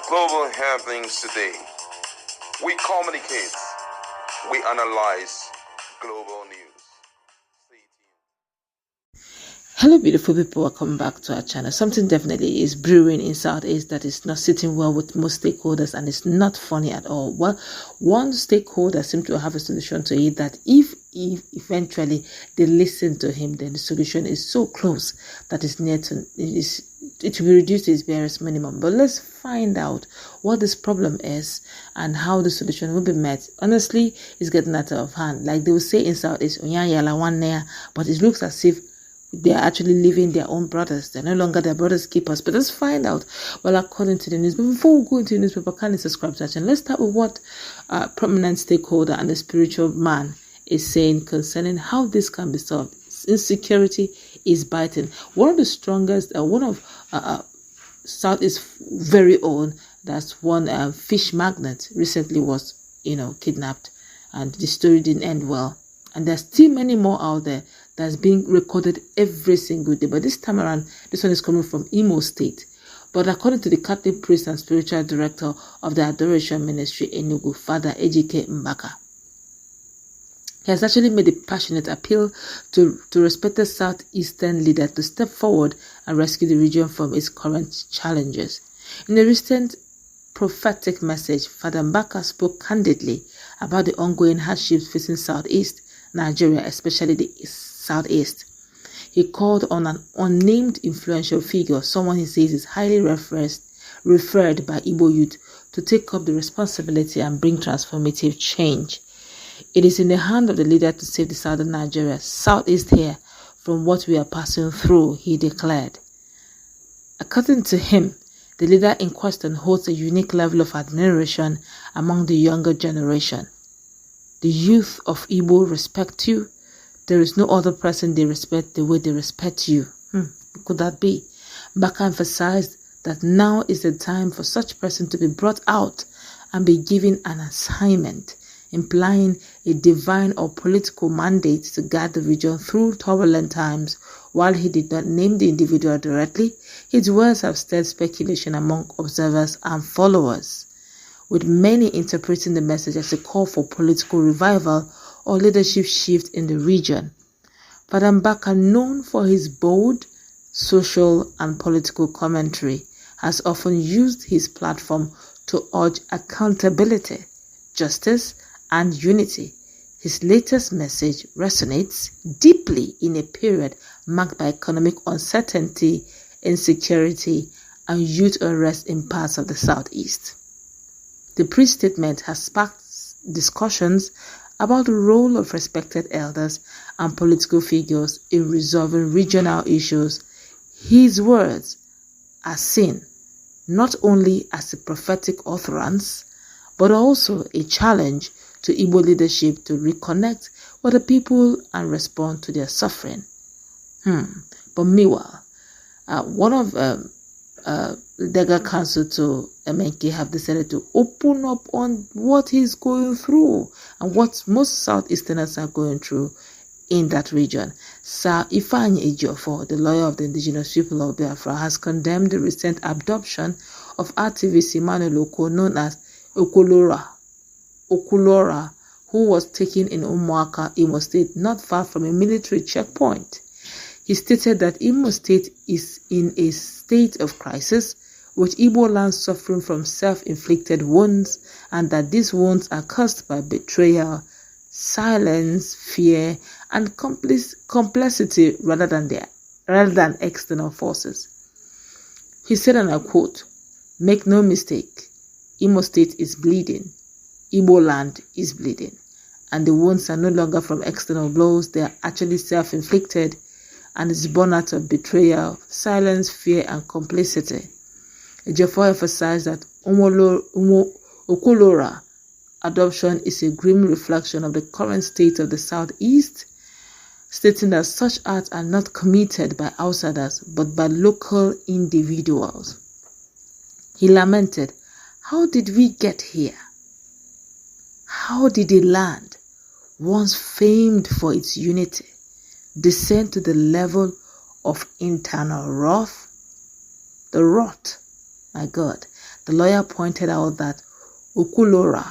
global happenings today. We communicate, we analyze global news. Hello beautiful people, welcome back to our channel. Something definitely is brewing in SouthEast that is not sitting well with most stakeholders, and it's not funny at all. Well, one stakeholder seems to have a solution to it, that if eventually they listen to him, then the solution is so close that it's near to it will be reduced to its barest minimum. But let's find out what this problem is and how the solution will be met. Honestly, it's getting out of hand. Like they will say in SouthEast, but it looks as if they are actually leaving their own brothers. They're no longer their brothers' keepers. But let's find out. Well, according to the news, but before we go into the newspaper, kindly subscribe to our channel. Let's start with what prominent stakeholder and the spiritual man is saying concerning how this can be solved. Insecurity is biting. One of the strongest, one of SouthEast's very own, that's one fish magnate recently was, kidnapped, and the story didn't end well. And there's still many more out there that's being recorded every single day. But this time around, this one is coming from Imo State. But according to the Catholic priest and spiritual director of the Adoration Ministry, Enugu, Father Ejike Mbaka, he has actually made a passionate appeal to respected Southeastern leader to step forward and rescue the region from its current challenges. In a recent prophetic message, Father Mbaka spoke candidly about the ongoing hardships facing Southeast Nigeria, especially the Southeast. He called on an unnamed influential figure, someone he says is highly referred by Igbo youth, to take up the responsibility and bring transformative change. It is in the hand of the leader to save the southern Nigeria, Southeast here, from what we are passing through, he declared. According to him, the leader in question holds a unique level of admiration among the younger generation. The youth of Igbo respect you. There is no other person they respect the way they respect you. Could that be? Mbaka emphasized that now is the time for such person to be brought out and be given an assignment, implying a divine or political mandate to guide the region through turbulent times. While he did not name the individual directly, his words have stirred speculation among observers and followers, with many interpreting the message as a call for political revival or leadership shift in the region. Father Mbaka, known for his bold social and political commentary, has often used his platform to urge accountability, justice, and unity. His latest message resonates deeply in a period marked by economic uncertainty, insecurity, and youth unrest in parts of the Southeast. The priest's statement has sparked discussions about the role of respected elders and political figures in resolving regional issues. His words are seen not only as a prophetic utterance, but also a challenge to Igbo leadership to reconnect with the people and respond to their suffering. But meanwhile, one of legal counsel to MNK have decided to open up on what he's going through and what most Southeasterners are going through in that region. Sir Ifeanyi Ejiofor, the lawyer of the indigenous people of Biafra, has condemned the recent abduction of activist Emmanuel Oko, known as Okulora, who was taken in Umuaka, Imo State, not far from a military checkpoint. He stated that Imo State is in a state of crisis, with Igbo land suffering from self-inflicted wounds, and that these wounds are caused by betrayal, silence, fear, and complexity rather than external forces. He said, and I quote, "Make no mistake, Imo State is bleeding. Igbo land is bleeding. And the wounds are no longer from external blows, they are actually self-inflicted, and it's born out of betrayal, silence, fear, and complicity." Ejiofor emphasized that Okulora adoption is a grim reflection of the current state of the Southeast, stating that such acts are not committed by outsiders but by local individuals. He lamented, "How did we get here? How did a land, once famed for its unity, descend to the level of internal wrath? The wrath, my God, The lawyer pointed out that Okulora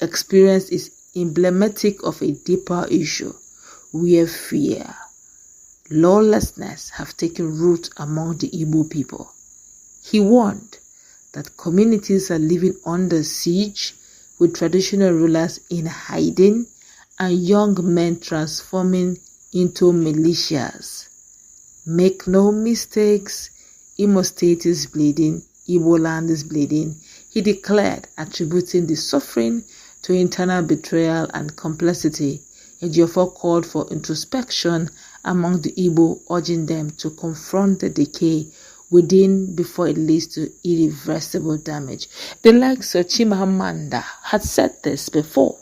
experience is emblematic of a deeper issue where fear, lawlessness have taken root among the Igbo people. He warned that communities are living under siege with traditional rulers in hiding and young men transforming into militias. Make no mistakes, Imo State is bleeding, Igbo land is bleeding, he declared, attributing the suffering to internal betrayal and complexity. Ejiofor called for introspection among the Igbo, urging them to confront the decay within before it leads to irreversible damage. The likes of Chimamanda had said this before.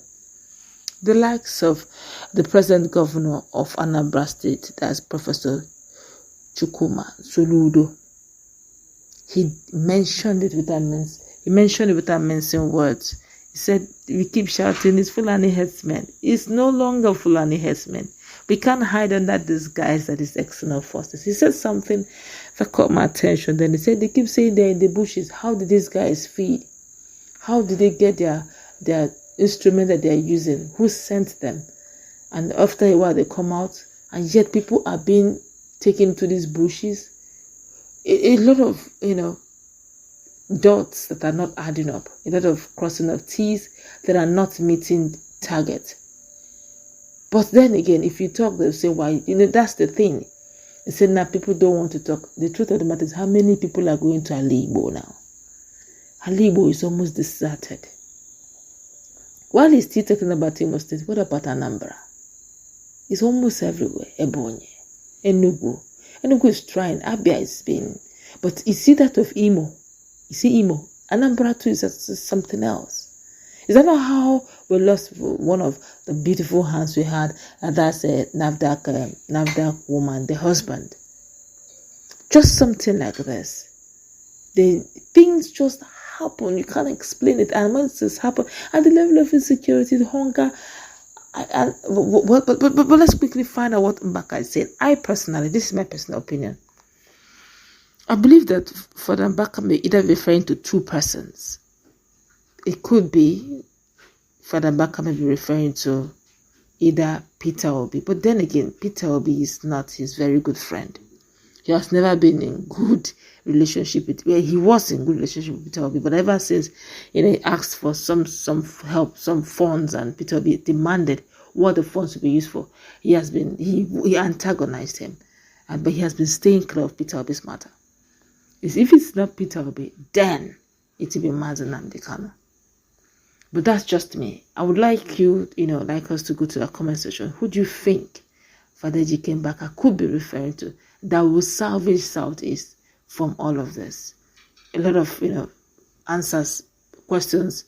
The likes of the present governor of Anambra State, that's Professor Chukwuma Soludo, he mentioned it without mincing words. He said, we keep shouting, it's Fulani headsmen. It's no longer Fulani headsmen. We can't hide under this guise that is external forces. He said something that caught my attention. Then he said, they keep saying they're in the bushes. How did these guys feed? How did they get their instrument that they're using? Who sent them? And after a while, they come out, and yet people are being taken to these bushes. A lot of, dots that are not adding up. A lot of crossing of T's that are not meeting target. But then again, if you talk, they'll say, why? That's the thing. They say now people don't want to talk. The truth of the matter is, how many people are going to Alaigbo now? Alaigbo is almost deserted. While he's still talking about Imo State, what about Anambra? It's almost everywhere. Ebonyi, Enugu. Enugu is trying. Abia is being. But you see that of Imo. You see Imo. Anambra too is something else. Is that not how we lost one of the beautiful hands we had? And that's a Navdak woman, the husband. Just something like this. The things just happen. You can't explain it. And once this happen, and the level of insecurity, the hunger. But let's quickly find out what Mbaka is saying. I personally, this is my personal opinion, I believe that Father Mbaka may either be referring to two persons. It could be Father Mbaka may be referring to either PeterObi, but then again, PeterObi is not his very good friend. He has never been in good relationship with, well, he was in good relationship with PeterObi, but ever since, he asked for some help, some funds, and PeterObi demanded what the funds would be used for. He antagonized him, but he has been staying clear of PeterObi's matter. If it's not PeterObi, then it will be nnamdikanu. But that's just me. I would like you, like us to go to the comment section. Who do you think Father Ejike Mbaka could be referring to that will salvage SouthEast from all of this? A lot of, answers, questions,